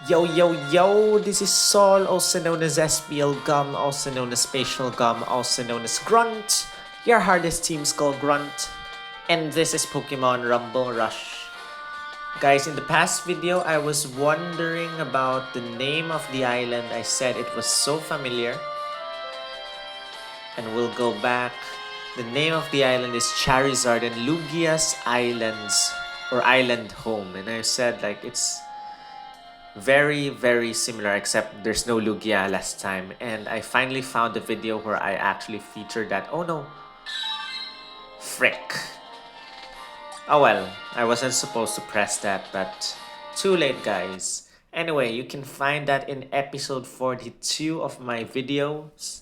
Yo, yo, yo, this is Sol, also known as SPL Gum, also known as Spatial Gum, also known as Grunt, your hardest team skull Grunt, and this is Pokemon Rumble Rush. Guys, in the past video, I was wondering about the name of the island. I said it was so familiar. And we'll go back. The name of the island is Charizard and Lugia's Islands, or Island Home. And I said like it's very, very similar, except there's no Lugia last time. And I finally found a video where I actually featured that. Oh no. Frick. Oh well, I wasn't supposed to press that, but too late, guys. Anyway, you can find that in episode 42 of my videos.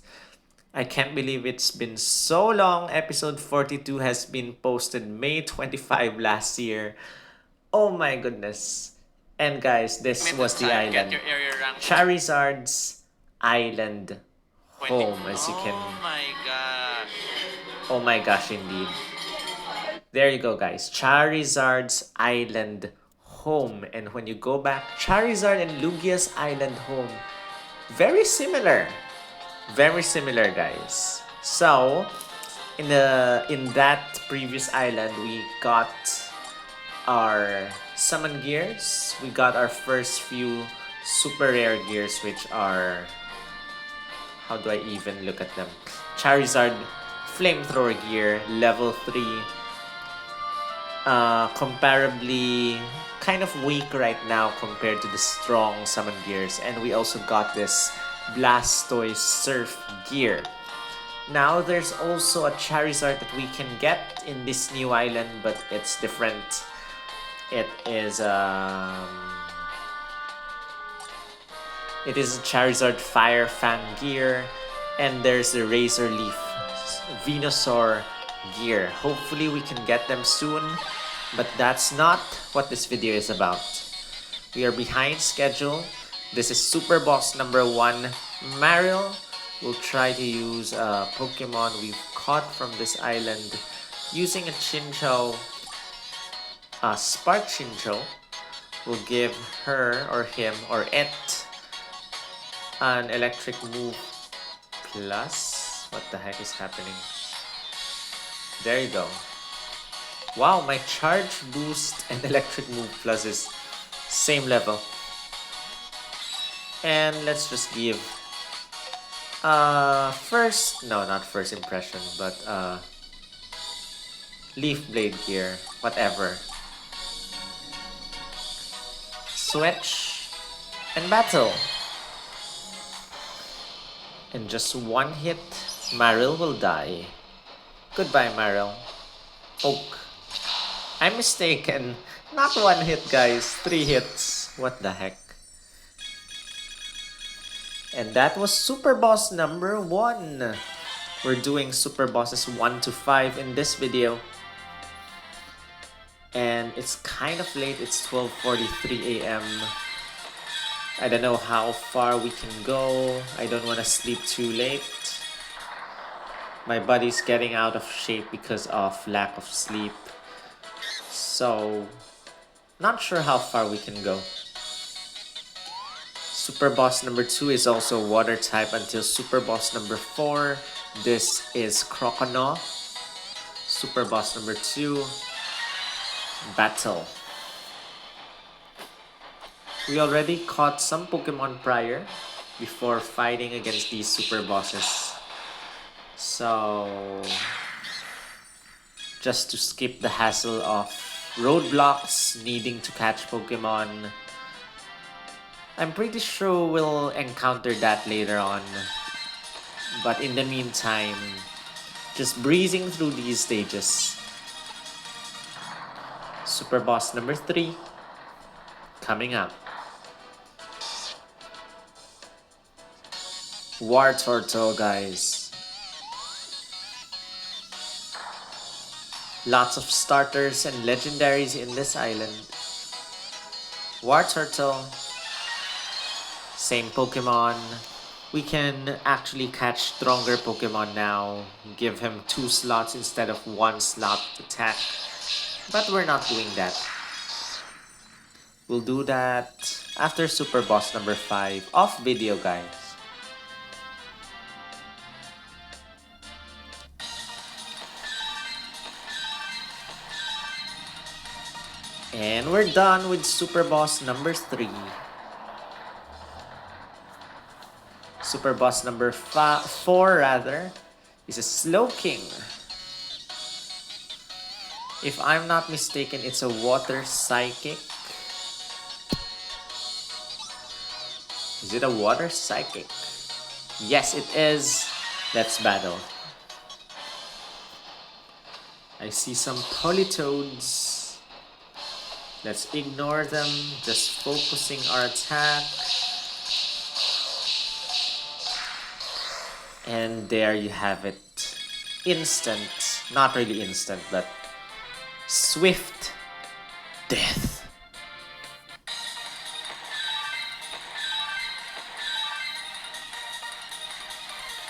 I can't believe it's been so long. Episode 42 has been posted May 25 last year. Oh my goodness. And guys, this was the island. Get your area rank. Charizard's Island Home, as you can... Oh my gosh. Oh my gosh, indeed. There you go, guys. Charizard's Island Home. And when you go back, Charizard and Lugia's Island Home. Very similar. Very similar, guys. So, in that previous island, we got our summon gears. We got our first few super rare gears, which are... How do I even look at them? Charizard Flamethrower gear, level 3. Comparably kind of weak right now compared to the strong summon gears. And we also got this Blastoise Surf gear. Now there's also a Charizard that we can get in this new island, but it's different. It is a Charizard Fire Fang gear, and there's the Razor Leaf Venusaur gear. Hopefully we can get them soon, but that's not what this video is about. We are behind schedule. This is Super Boss number 1, Marill. We'll try to use a Pokemon we've caught from this island using a Chinchou, a Spark Chinchou. We'll give her or him or it an electric move plus. What the heck is happening? There you go. Wow, my charge boost and electric move plus is same level. And let's just give not first impression, but Leaf Blade gear, whatever. Switch and battle. In just one hit, Marill will die. Goodbye, Marill. Oak. I'm mistaken. Not one hit, guys. 3 hits. What the heck? And that was Super Boss number 1. We're doing Super Bosses 1 to 5 in this video. And it's kind of late. It's 12:43 a.m. I don't know how far we can go. I don't want to sleep too late. My body's getting out of shape because of lack of sleep. So, not sure how far we can go. Super Boss number 2 is also water type until Super Boss number 4. This is Croconaw. Super Boss number 2. Battle. We already caught some Pokemon prior before fighting against these Super Bosses. So, just to skip the hassle of roadblocks, needing to catch Pokemon, I'm pretty sure we'll encounter that later on. But in the meantime, just breezing through these stages. Super Boss number 3 coming up. Wartortle, guys. Lots of starters and legendaries in this island. Wartortle. Same Pokemon. We can actually catch stronger Pokemon now. Give him 2 slots instead of 1 slot attack. But we're not doing that. We'll do that after Super Boss number 5 off video, guys. And we're done with Super Boss number 3. Super Boss number 4 rather is a Slowking. If I'm not mistaken, it's a Water Psychic. Is it a Water Psychic? Yes, it is. Let's battle. I see some Politoads. Let's ignore them, just focusing our attack. And there you have it. Instant, not really instant, but swift death.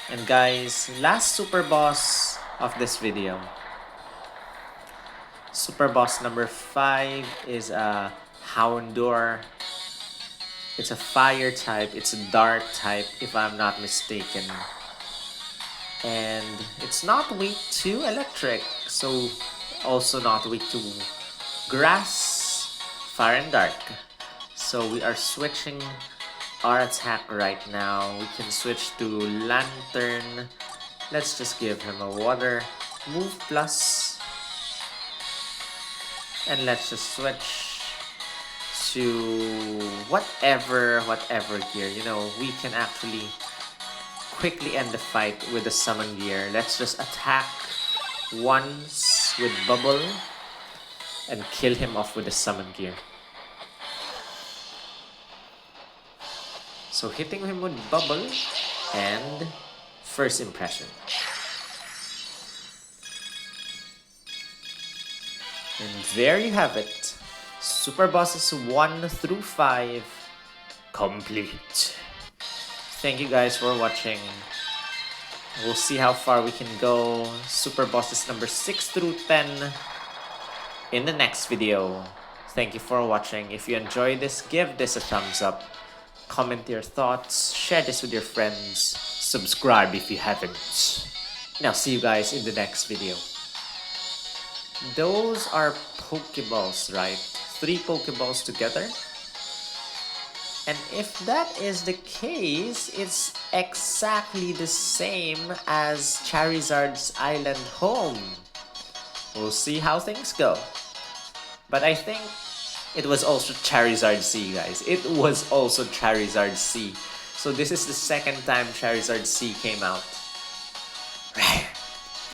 And guys, last super boss of this video. Super boss number 5 is a Houndour. It's a fire type, it's a dark type if I'm not mistaken. And it's not weak to electric, so also not weak to grass, fire and dark. So we are switching our attack right now. We can switch to Lantern. Let's just give him a water move plus. And let's just switch to whatever gear. You know, we can actually quickly end the fight with the summon gear. Let's just attack once with Bubble and kill him off with the summon gear. So hitting him with Bubble and first impression. And there you have it. Super Bosses 1 through 5 complete. Thank you guys for watching. We'll see how far we can go. Super Bosses number 6 through 10 in the next video. Thank you for watching. If you enjoyed this, give this a thumbs up. Comment your thoughts. Share this with your friends. Subscribe if you haven't. And I'll see you guys in the next video. Those are Pokeballs, right? 3 Pokeballs together. And if that is the case, it's exactly the same as Charizard's island home. We'll see how things go. But I think it was also Charizard C, guys. It was also Charizard C. So this is the second time Charizard C came out. Right.